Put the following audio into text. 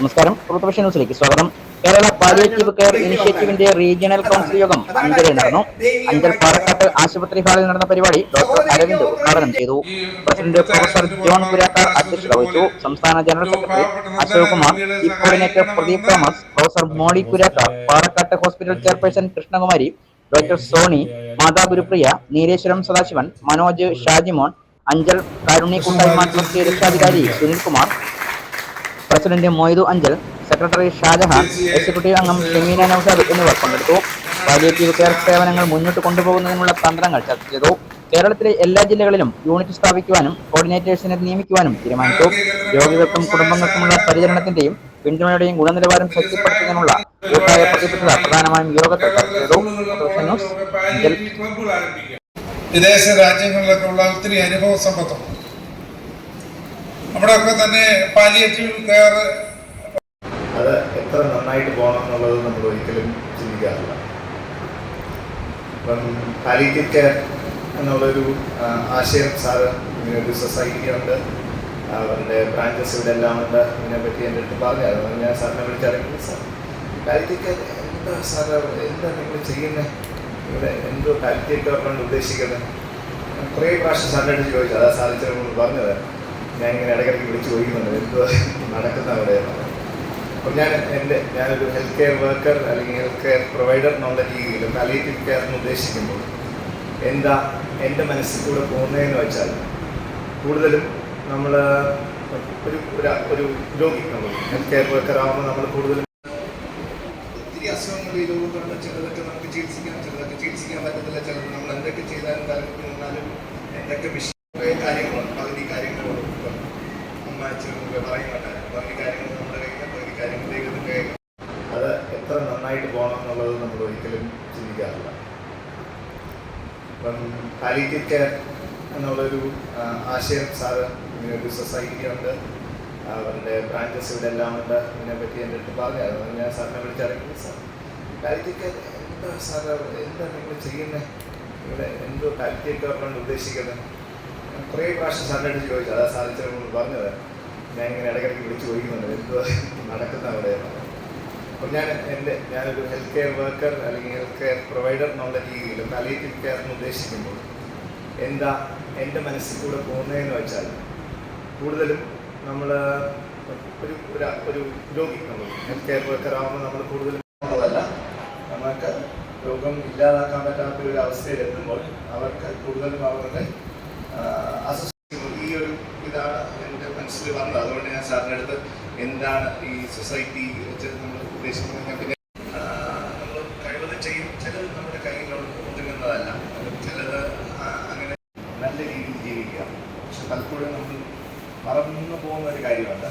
നമസ്കാരം. പുറത്തുപക്ഷ ന്യൂസിലേക്ക് സ്വാഗതം. കേരള പാലിയേറ്റീവ് കെയർ ഇനിഷ്യേറ്റീവിന്റെ റീജിയണൽ കൗൺസിൽ യോഗം അഞ്ചലിൽ നടന്നു. അഞ്ചൽ പാറക്കാട്ട് ആശുപത്രി ഹാളിൽ നടന്ന പരിപാടി ഡോക്ടർ അരവിന്ദ് ഉദ്ഘാടനം ചെയ്തു. പ്രസിഡന്റ് പ്രൊഫസർ ജോൺ പുരാക്കാർ അധ്യക്ഷത വഹിച്ചു. സംസ്ഥാന general secretary Ashok Kumar, chief coordinator Pradeep Thomas, professor Molly Purakkar, Parakkat hospital chairperson Krishnakumari, doctor Soni, Mata Gurupriya, Neeleswaram Sadasivan, Manoj, Shajimon, Anchal Karunya Koottayma trust രക്ഷാധികാരി Sunilkumar, president Moidu Anchal, secretary Shajahan, executive അംഗം ഷമീന നൌഷാദ് എന്നിവർ പങ്കെടുത്തു. പാലിയേറ്റീവ് കെയർ സേവനങ്ങൾ മുന്നോട്ട് കൊണ്ടുപോകുന്നതിനുള്ള തന്ത്രങ്ങൾ ചർച്ച ചെയ്തു. കേരളത്തിലെ എല്ലാ ജില്ലകളിലും യൂണിറ്റ് സ്ഥാപിക്കുവാനും കോർഡിനേറ്റേഴ്സിനെ നിയമിക്കുവാനും തീരുമാനിച്ചു. രോഗികൾക്കും കുടുംബങ്ങൾക്കുമുള്ള പരിചരണത്തിന്റെയും പിന്തുണയുടെയും ഗുണനിലവാരം ശക്തിപ്പെടുത്തുന്നതിനുള്ള കൂട്ടായ പ്രതിബദ്ധത പ്രധാനമായും യോഗത്തിൽ ചർച്ച ചെയ്തു. വിദേശ രാജ്യങ്ങളിലൊക്കെ ഉള്ള ഒത്തിരി അനുഭവ സമ്പത്തും നമ്മുടെയൊക്കെ തന്നെ പാലിയേറ്റീവ് കെയർ അത് എത്ര നന്നായിട്ട് പോകണം എന്നുള്ളത് നമ്മൾ ഒരിക്കലും ചിന്തിക്കാറില്ല. ഇപ്പം പാലിയേറ്റീവ് കെയർ എന്നുള്ളൊരു ആശയം സാറ് ഇങ്ങനൊരു സൊസൈറ്റി ഉണ്ട്, അവരുടെ ബ്രാഞ്ചസ് ഇവിടെ എല്ലാം ഉണ്ട്, ഇതിനെപ്പറ്റി എൻ്റെ അടുത്ത് പറഞ്ഞായിരുന്നു. ഞാൻ സാറിനെ വിളിച്ചറിയില്ല, സാർ പാലിയേറ്റീവ് കെയർ എന്താ സാറ്, എന്താ നിങ്ങൾ ചെയ്യുന്നത് ഇവിടെ, എന്തോ പാലിയേറ്റീവ് കെയർ കൊണ്ട് ഉദ്ദേശിക്കുന്നത്? കുറേ പ്രാവശ്യം സാറിൻ്റെ അടുത്ത് ചോദിച്ചു. അതാ സാധിച്ചത് പറഞ്ഞത്. ഞാൻ ഇങ്ങനെ ഇടയ്ക്കിടയ്ക്ക് വിളിച്ച് ചോദിക്കുന്നുണ്ട് എന്തോ നടക്കുന്ന അവിടെയാണ്. അപ്പോൾ ഞാനൊരു ഹെൽത്ത് കെയർ വർക്കർ അല്ലെങ്കിൽ ഹെൽത്ത് കെയർ പ്രൊവൈഡർ എന്നുള്ള രീതിയിൽ പാലിയേറ്റീവ് കെയർ എന്ന് ഉദ്ദേശിക്കുമ്പോൾ എന്താ എൻ്റെ മനസ്സിൽ കൂടെ പോകുന്നതെന്ന് വെച്ചാൽ, കൂടുതലും നമ്മൾ ഒരു രോഗി, നമ്മൾ ഹെൽത്ത് കെയർ വർക്കർ ആകുമ്പോൾ നമ്മൾ കൂടുതലും ഒത്തിരി അസുഖങ്ങൾ ഈ രോഗങ്ങളുണ്ട്. ചിലതൊക്കെ നമുക്ക് ചികിത്സിക്കാം, ചിലതൊക്കെ ചികിത്സിക്കാൻ പറ്റത്തില്ല. ചിലത് നമ്മൾ എന്തൊക്കെ ചെയ്താലും തലമുറ നിന്നാലും എന്തൊക്കെ കുറേ കാര്യങ്ങളുണ്ട്. പകുതി കാര്യങ്ങളുണ്ട്, അമ്മ അച്ഛനൊക്കെ പറയുന്നുണ്ട്, പകുതി കാര്യങ്ങൾ നമ്മുടെ കയ്യിൽ, പകുതി കാര്യങ്ങളിലേക്ക്. അത് എത്ര നന്നായിട്ട് പോകണം എന്നുള്ളത് നമ്മൾ ഒരിക്കലും ചിന്തിക്കാറില്ല. ഇപ്പം പാലിയേറ്റീവ് കെയർ എന്നുള്ളൊരു ആശയം സാറ് ഇങ്ങനൊരു സൊസൈറ്റി ഉണ്ട്, അവരുടെ ബ്രാഞ്ചസ് ഇവിടെ എല്ലാം ഉണ്ട്, ഇതിനെപ്പറ്റി എൻ്റെ അടുത്ത് പറഞ്ഞായിരുന്നു. ഞാൻ സാറിനെ വിളിച്ചറിയില്ല, സാർ പാലിയേറ്റീവ് കെയർ എന്താ സാറ്, എന്താ നിങ്ങൾ ചെയ്യുന്നത് ഇവിടെ, എന്തോ പാലിയേറ്റീവ് കെയർ കൊണ്ട് ഉദ്ദേശിക്കുന്നത്? കുറേ പ്രാവശ്യം സാറിൻ്റെ അടുത്ത് ചോദിച്ചു. അതാ സാധിച്ചത് പറഞ്ഞത്. ഞാൻ ഇങ്ങനെ ഇടയ്ക്കിടയ്ക്ക് വിളിച്ച് ചോദിക്കുന്നുണ്ട് എന്തോ നടക്കുന്ന അവിടെയാണ്. അപ്പോൾ ഞാനൊരു ഹെൽത്ത് കെയർ വർക്കർ അല്ലെങ്കിൽ ഹെൽത്ത് കെയർ പ്രൊവൈഡർ എന്നുള്ള രീതിയിൽ പാലിയേറ്റീവ് കെയർ എന്ന് ഉദ്ദേശിക്കുമ്പോൾ എന്താ എൻ്റെ മനസ്സിൽ കൂടെ പോകുന്നതെന്ന് വെച്ചാൽ, കൂടുതലും നമ്മൾ ഒരു രോഗി, നമ്മൾ ഹെൽത്ത് കെയർ വർക്കർ ആകുമ്പോൾ നമ്മൾ കൂടുതലും ഉള്ളതല്ല, നമുക്ക് രോഗം ഇല്ലാതാക്കാൻ പറ്റാത്ത ഒരു അവസ്ഥയിലെത്തുമ്പോൾ അവർക്ക് കൂടുതലും അവരുടെ ഈ ഒരു ഇതാണ് എൻ്റെ മനസ്സിൽ വന്നത്. അതുകൊണ്ട് ഞാൻ സാറിൻ്റെ അടുത്ത് എന്താണ് ഈ സൊസൈറ്റി വെച്ച് നമ്മൾ ഉദ്ദേശിക്കുന്നത്, പിന്നെ നമ്മൾ കഴിവതും ചെയ്യും. ചിലത് നമ്മുടെ കയ്യിലുള്ള ഒതുങ്ങുന്നതല്ല, ചിലത് അങ്ങനെ നല്ല രീതിയിൽ ജീവിക്കുക. പക്ഷെ പലപ്പോഴും നമ്മൾ മറന്നു പോകുന്ന ഒരു കാര്യമുണ്ട്.